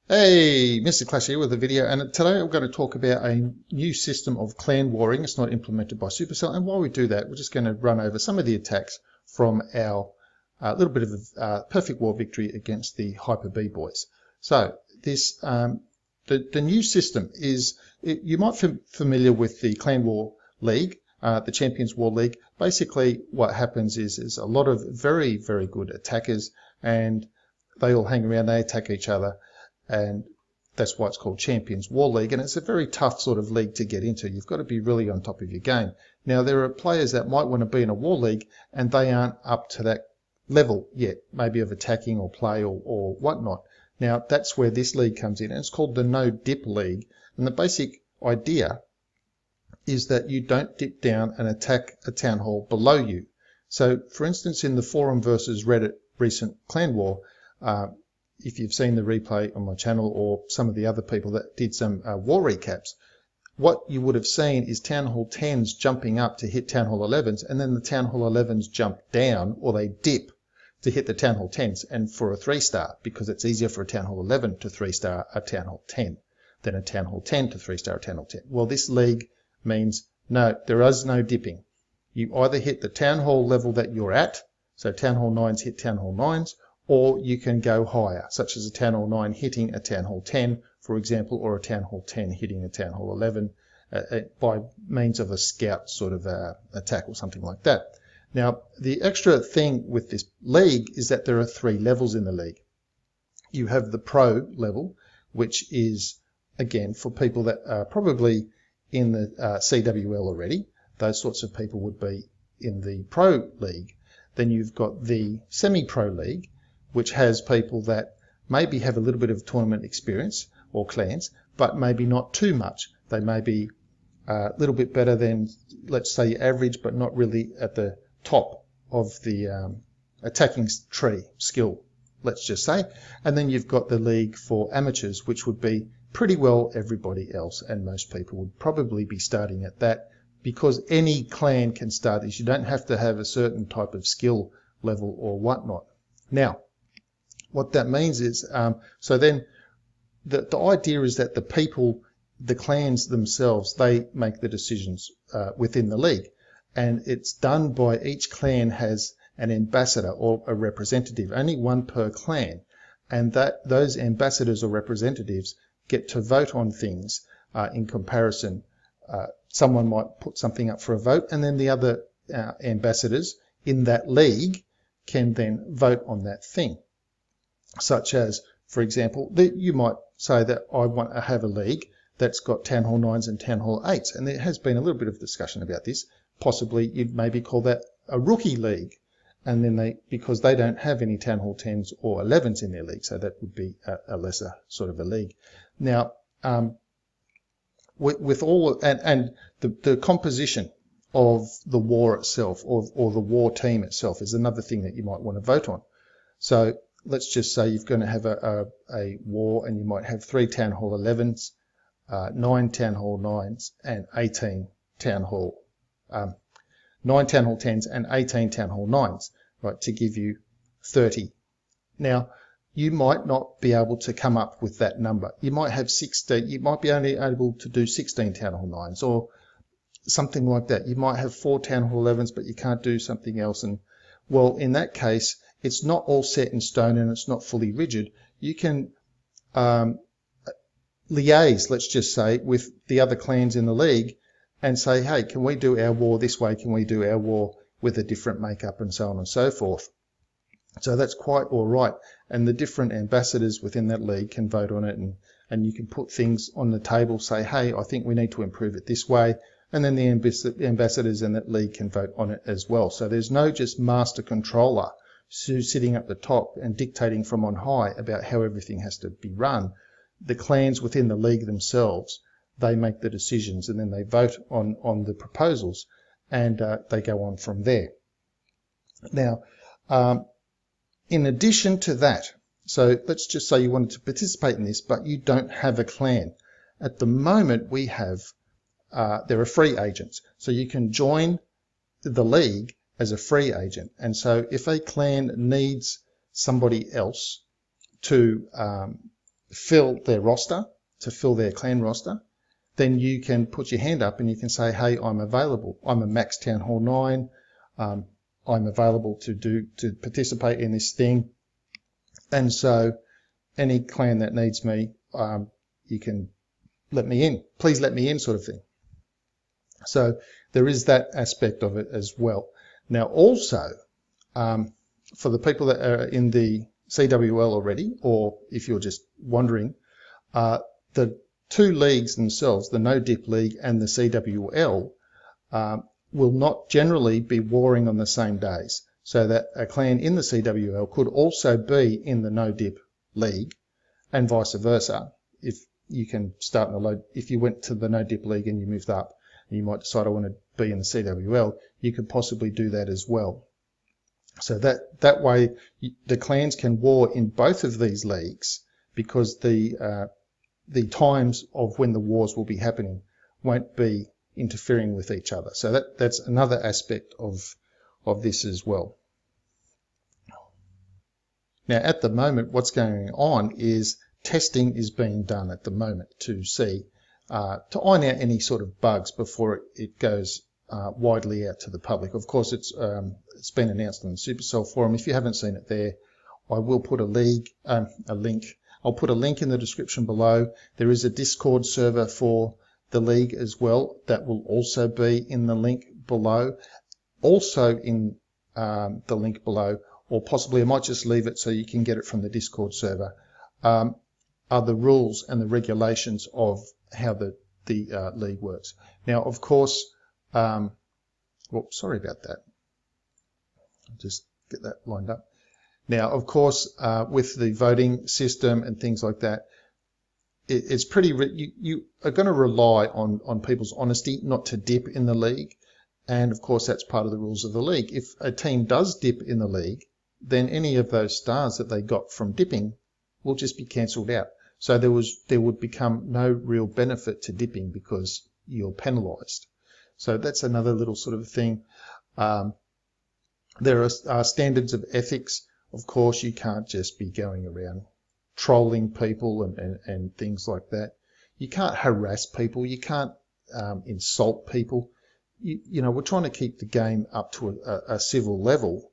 Hey, Mr. Clash here with a video, and today I'm going to talk about a new system of clan warring. It's not implemented by Supercell, and while we do that, we're just going to run over some of the attacks from our little bit of perfect war victory against the Hyper B boys. So this the new system is, you might be familiar with the Clan War League, the Champions War League. Basically, what happens is a lot of very, very good attackers, and they all hang around, they attack each other. And that's why it's called Champions War League, and it's a very tough sort of league to get into. You've got to be really on top of your game. Now, there are players that might want to be in a war league, and they aren't up to that level yet, maybe of attacking or play or whatnot. Now, that's where this league comes in, and it's called the No Dip League. And the basic idea is that you don't dip down and attack a town hall below you. So, for instance, in the Forum versus Reddit recent clan war, if you've seen the replay on my channel or some of the other people that did some war recaps, what you would have seen is Town Hall 10s jumping up to hit Town Hall 11s, and then the Town Hall 11s jump down, or they dip to hit the Town Hall 10s, and for a 3-star, because it's easier for a Town Hall 11 to 3-star a Town Hall 10 than a Town Hall 10 to 3-star a Town Hall 10. Well, this league means no, there is no dipping. You either hit the Town Hall level that you're at, so Town Hall 9s hit Town Hall 9s, or you can go higher, such as a Town Hall 9 hitting a Town Hall 10, for example, or a Town Hall 10 hitting a Town Hall 11 by means of a scout sort of attack or something like that. Now, the extra thing with this league is that there are 3 levels in the league. You have the pro level, which is, again, for people that are probably in the CWL already. Those sorts of people would be in the pro league. Then you've got the semi-pro league, which has people that maybe have a little bit of tournament experience or clans, but maybe not too much. They may be a little bit better than, let's say, average, but not really at the top of the attacking tree skill, let's just say. And then you've got the league for amateurs, which would be pretty well everybody else, and most people would probably be starting at that, because any clan can start this. You don't have to have a certain type of skill level or whatnot. Now, what that means is, so then the idea is that the people, the clans themselves, they make the decisions within the league. And it's done by, each clan has an ambassador or a representative, only one per clan. And those ambassadors or representatives get to vote on things in comparison. Someone might put something up for a vote, and then the other ambassadors in that league can then vote on that thing. Such as, for example, you might say that I want to have a league that's got Town Hall 9s and Town Hall 8s, and there has been a little bit of discussion about this. Possibly you'd maybe call that a rookie league, and then because they don't have any Town Hall 10s or 11s in their league, so that would be a lesser sort of a league. Now, with all, and the composition of the war itself, or the war team itself, is another thing that you might want to vote on. So let's just say you're going to have a war, and you might have 3 Town Hall 11s, 9 Town Hall 9s, and 18 Town Hall 9 Town Hall 10s and 18 Town Hall 9s, right, to give you 30. Now, you might not be able to come up with that number. You might have 16. You might be only able to do 16 Town Hall 9s or something like that. You might have 4 Town Hall 11s, but you can't do something else. And well, in that case, it's not all set in stone and it's not fully rigid. You can liaise, let's just say, with the other clans in the league and say, hey, can we do our war this way? Can we do our war with a different makeup, and so on and so forth? So that's quite all right. And the different ambassadors within that league can vote on it, and you can put things on the table, say, hey, I think we need to improve it this way. And then the ambassadors in that league can vote on it as well. So there's no just master controller sitting at the top and dictating from on high about how everything has to be run. The clans within the league themselves, they make the decisions, and then they vote on the proposals, and they go on from there. Now, in addition to that, so let's just say you wanted to participate in this, but you don't have a clan. At the moment, we have, there are free agents. So you can join the league as a free agent. And so if a clan needs somebody else to fill their roster, to fill their clan roster, then you can put your hand up and you can say, hey, I'm available. I'm a Max Town Hall 9. I'm available to participate in this thing. And so any clan that needs me, you can let me in. Please let me in, sort of thing. So there is that aspect of it as well. Now also, for the people that are in the CWL already, or if you're just wondering, the two leagues themselves, the No Dip League and the CWL, will not generally be warring on the same days. So that a clan in the CWL could also be in the No Dip League, and vice versa. If you can start in the low, if you went to the No Dip League and you moved up, and you might decide I want to be in the CWL, you could possibly do that as well. So that way the clans can war in both of these leagues, because the times of when the wars will be happening won't be interfering with each other. So that's another aspect of this as well. Now at the moment what's going on is testing is being done at the moment to see, to iron out any sort of bugs before it goes widely out to the public. Of course it's been announced on the Supercell forum. If you haven't seen it there, I will put a link. I'll put a link in the description below. There is a Discord server for the league as well that will also be in the link below. Also in the link below, or possibly I might just leave it so you can get it from the Discord server, are the rules and the regulations of how the league works. Now, of course, well, sorry about that. I'll just get that lined up. Now, of course, with the voting system and things like that, it's pretty, you are going to rely on people's honesty not to dip in the league. And of course, that's part of the rules of the league. If a team does dip in the league, then any of those stars that they got from dipping will just be cancelled out. So there would become no real benefit to dipping because you're penalised. So that's another little sort of thing. There are standards of ethics. Of course, you can't just be going around trolling people and things like that. You can't harass people. You can't insult people. You know, we're trying to keep the game up to a civil level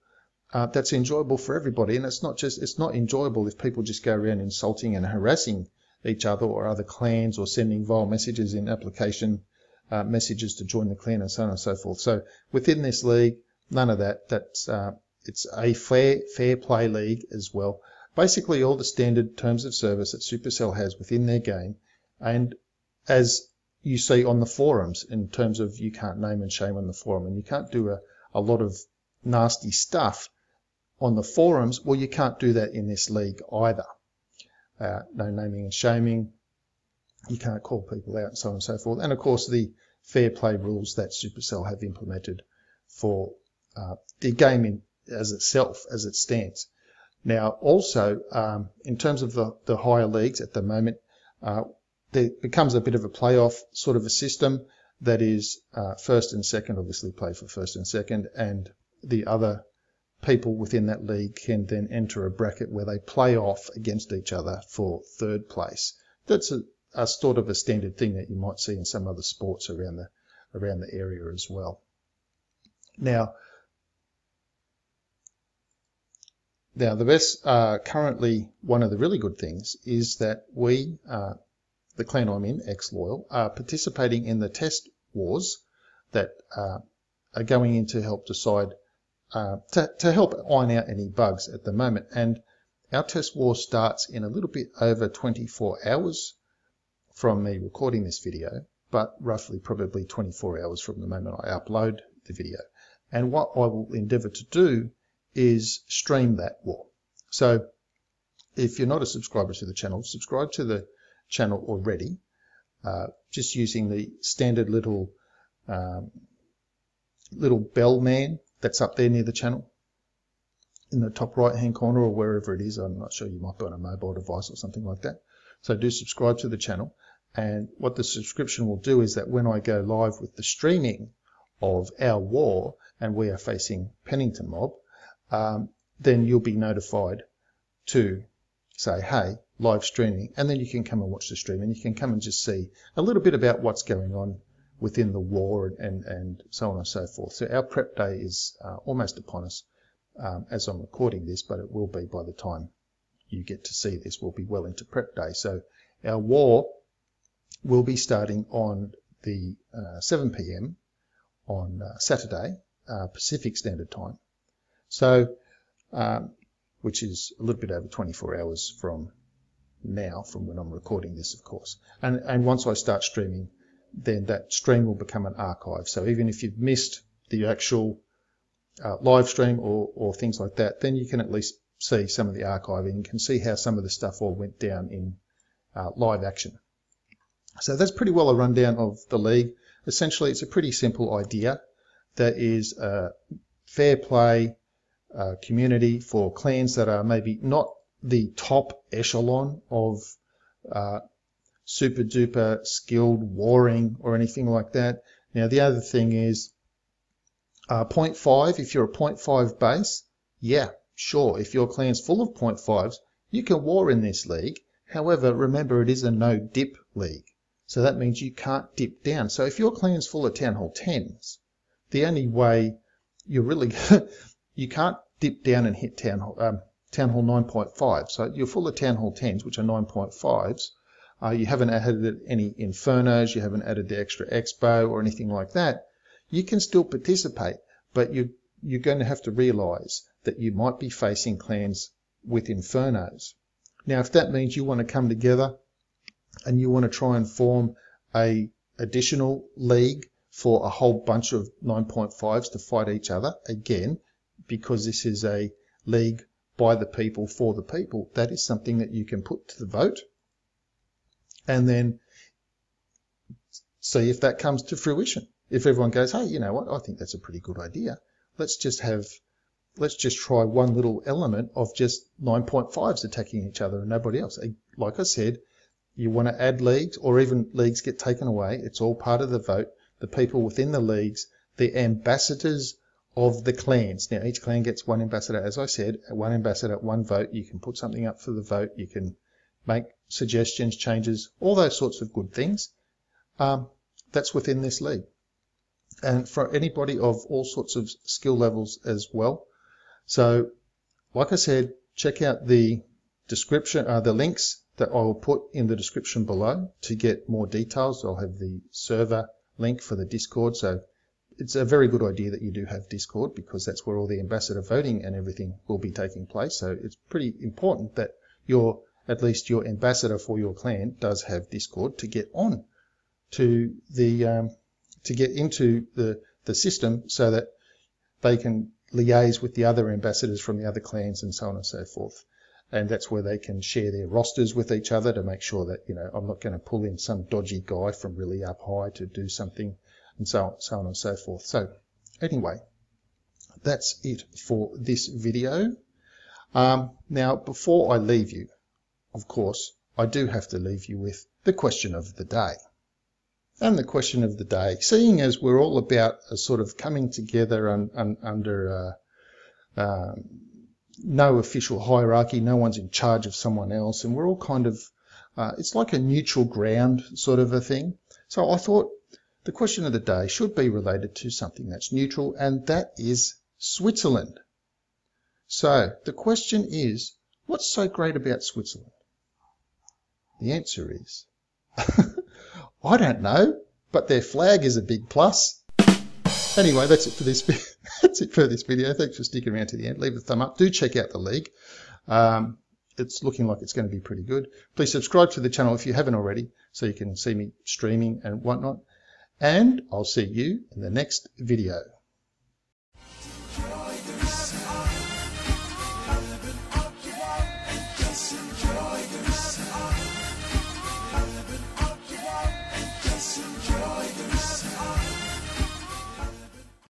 that's enjoyable for everybody. And it's not enjoyable if people just go around insulting and harassing each other or other clans, or sending vile messages in application messages to join the clan, and so on and so forth. So within this league, none of that. It's a fair play league as well. Basically all the standard terms of service that Supercell has within their game, and as you see on the forums, in terms of you can't name and shame on the forum, and you can't do a lot of nasty stuff on the forums. Well, you can't do that in this league either. No naming and shaming. You can't call people out, and so on and so forth. And of course the fair play rules that Supercell have implemented for the game as itself, as it stands. Now also in terms of the higher leagues at the moment, there becomes a bit of a playoff sort of a system that is first and second, obviously play for first and second, and the other people within that league can then enter a bracket where they play off against each other for third place. That's a sort of a standard thing that you might see in some other sports around the area as well. Now the best, currently one of the really good things is that we, the clan I'm in, X-Loyal, are participating in the test wars that are going in to help decide, to help iron out any bugs at the moment. And our test war starts in a little bit over 24 hours from me recording this video, but roughly probably 24 hours from the moment I upload the video. And what I will endeavour to do is stream that war. So if you're not a subscriber to the channel, subscribe to the channel already, just using the standard little bell man that's up there near the channel in the top right hand corner, or wherever it is. I'm not sure, you might be on a mobile device or something like that. So do subscribe to the channel, and what the subscription will do is that when I go live with the streaming of our war and we are facing Pennington Mob, then you'll be notified to say, hey, live streaming, and then you can come and watch the stream, and you can come and just see a little bit about what's going on within the war and so on and so forth. So our prep day is almost upon us as I'm recording this, but it will be by the time you get to see this. We'll be well into prep day. So our war will be starting on the 7 p.m. on Saturday, Pacific Standard Time. So, which is a little bit over 24 hours from now, from when I'm recording this, of course. And once I start streaming, then that stream will become an archive. So even if you've missed the actual live stream or things like that, then you can at least see some of the archiving. You can see how some of the stuff all went down in live action. So that's pretty well a rundown of the league. Essentially, it's a pretty simple idea. There is a fair play community for clans that are maybe not the top echelon of super duper skilled warring or anything like that. Now, the other thing is 0.5. If you're a 0.5 base, yeah, sure. If your clan's full of 0.5s, you can war in this league. However, remember, it is a no dip league. So that means you can't dip down. So if your clan's full of Town Hall 10s, the only way you're really, you can't dip down and hit Town Hall 9.5. So you're full of Town Hall 10s, which are 9.5s. You haven't added any Infernos, you haven't added the extra Expo or anything like that. You can still participate, but you're going to have to realize that you might be facing clans with Infernos. Now, if that means you want to come together and you want to try and form a additional league for a whole bunch of 9.5s to fight each other, again, because this is a league by the people for the people, that is something that you can put to the vote and then see if that comes to fruition. If everyone goes, hey, you know what, I think that's a pretty good idea. Let's just try one little element of just 9.5s attacking each other and nobody else. Like I said, you want to add leagues or even leagues get taken away. It's all part of the vote. The people within the leagues, the ambassadors of the clans. Now, each clan gets one ambassador, as I said, one ambassador, one vote. You can put something up for the vote. You can make suggestions, changes, all those sorts of good things. That's within this league. And for anybody of all sorts of skill levels as well. So, like I said, check out the description, the links that I will put in the description below to get more details. I'll have the server link for the Discord. So it's a very good idea that you do have Discord because that's where all the ambassador voting and everything will be taking place. So it's pretty important that at least your ambassador for your clan does have Discord to get on to the to get into the system so that they can liaise with the other ambassadors from the other clans and so on and so forth. And that's where they can share their rosters with each other to make sure that, you know, I'm not going to pull in some dodgy guy from really up high to do something and so on and so forth. So anyway, that's it for this video. Now, before I leave you, of course, I do have to leave you with the question of the day. And the question of the day, seeing as we're all about a sort of coming together under no official hierarchy, no one's in charge of someone else, and we're all kind of, it's like a neutral ground sort of a thing. So I thought the question of the day should be related to something that's neutral, and that is Switzerland. So the question is, what's so great about Switzerland? The answer is, I don't know, but their flag is a big plus. Anyway, that's it for this video. Thanks for sticking around to the end. Leave a thumb up. Do check out the league. It's looking like it's going to be pretty good. Please subscribe to the channel if you haven't already so you can see me streaming and whatnot. And I'll see you in the next video.